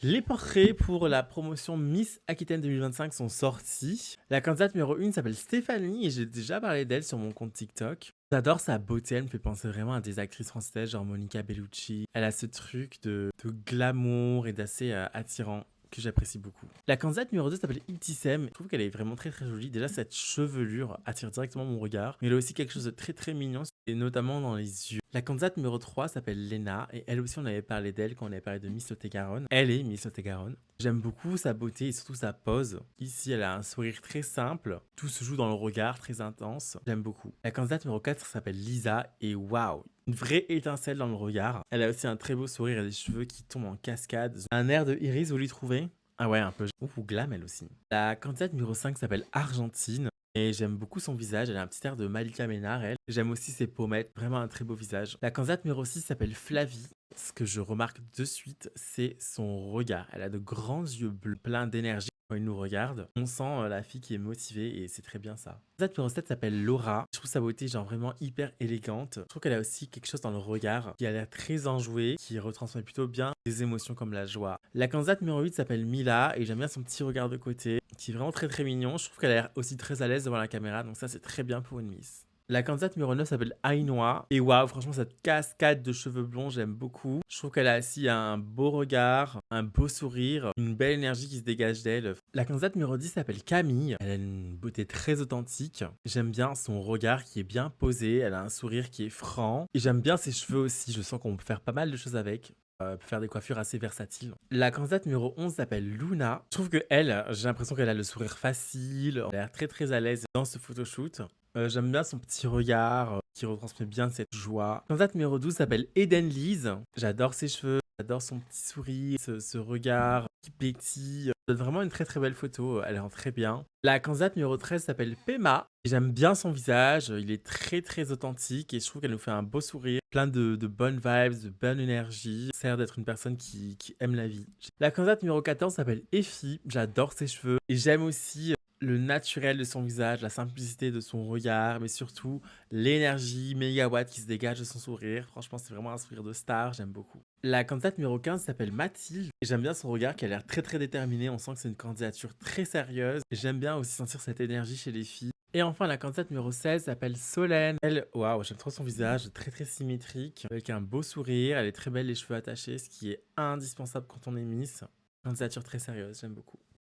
Les portraits pour la promotion Miss Aquitaine 2025 sont sortis. La candidate numéro 1 s'appelle Stéphanie et j'ai déjà parlé d'elle sur mon compte TikTok. J'adore sa beauté, elle me fait penser vraiment à des actrices françaises genre Monica Bellucci. Elle a ce truc de glamour et d'assez attirant que j'apprécie beaucoup. La candidate numéro 2 s'appelle Ibtissem. Je trouve qu'elle est vraiment très très jolie. Déjà, cette chevelure attire directement mon regard. Mais elle a aussi quelque chose de très très mignon, et notamment dans les yeux. La candidate numéro 3 s'appelle Léna, et elle aussi on avait parlé d'elle quand on avait parlé de Miss Lot-et-Garonne. Elle est Miss Lot-et-Garonne. J'aime beaucoup sa beauté et surtout sa pose. Ici, elle a un sourire très simple. Tout se joue dans le regard, très intense. J'aime beaucoup. La candidate numéro 4 s'appelle Lisa, et waouh, une vraie étincelle dans le regard. Elle a aussi un très beau sourire et des cheveux qui tombent en cascade. Un air de iris, vous lui trouvez? Ah ouais, un peu. Ouh, glam elle aussi. La candidate numéro 5 s'appelle Argentine. Et j'aime beaucoup son visage, elle a un petit air de Malika Ménard, elle. J'aime aussi ses pommettes, vraiment un très beau visage. La candidate numéro 6 s'appelle Flavie. Ce que je remarque de suite, c'est son regard. Elle a de grands yeux bleus, pleins d'énergie. Quand il nous regarde, on sent la fille qui est numéro et c'est très bien ça. La candidate numéro 7 s'appelle Laura. Je trouve sa beauté genre vraiment hyper élégante. Je trouve qu'elle a aussi quelque chose dans le regard qui a l'air très enjoué, qui retransmet plutôt bien des émotions comme la joie. La candidate numéro 8 s'appelle Mila et j'aime bien son petit regard de côté qui est vraiment très très mignon. Je trouve qu'elle a l'air aussi très à l'aise devant la caméra, donc ça c'est très bien pour une Miss. La candidate numéro 9 s'appelle Ainoa. Et waouh, franchement, cette cascade de cheveux blonds, j'aime beaucoup. Je trouve qu'elle a aussi un beau regard, un beau sourire, une belle énergie qui se dégage d'elle. La candidate numéro 10 s'appelle Camille. Elle a une beauté très authentique. J'aime bien son regard qui est bien posé. Elle a un sourire qui est franc. Et j'aime bien ses cheveux aussi. Je sens qu'on peut faire pas mal de choses avec. Peut faire des coiffures assez versatiles. La candidate numéro 11 s'appelle Luna. Je trouve que elle, j'ai l'impression qu'elle a le sourire facile. Elle a l'air très très à l'aise dans ce photoshoot. J'aime bien son petit regard qui retransmet bien cette joie. Candidate numéro 12 s'appelle Eden Lise. J'adore ses cheveux, j'adore son petit sourire, ce regard qui pétille. C'est vraiment une très très belle photo, elle rend très bien. La candidate numéro 13 s'appelle Pema. J'aime bien son visage, il est très très authentique et je trouve qu'elle nous fait un beau sourire, plein de bonnes vibes, de bonne énergie. Ça a l'air d'être une personne qui aime la vie. La candidate numéro 14 s'appelle Effie. J'adore ses cheveux et j'aime aussi le naturel de son visage, la simplicité de son regard, mais surtout l'énergie mégawatt qui se dégage de son sourire. Franchement, c'est vraiment un sourire de star, j'aime beaucoup. La candidate numéro 15 s'appelle Mathilde. Et j'aime bien son regard qui a l'air très très déterminé. On sent que c'est une candidature très sérieuse. J'aime bien aussi sentir cette énergie chez les filles. Et enfin, la candidate numéro 16 s'appelle Solène. Elle, waouh, j'aime trop son visage, très très symétrique, avec un beau sourire. Elle est très belle, les cheveux attachés, ce qui est indispensable quand on est Miss. Candidature très sérieuse, j'aime beaucoup.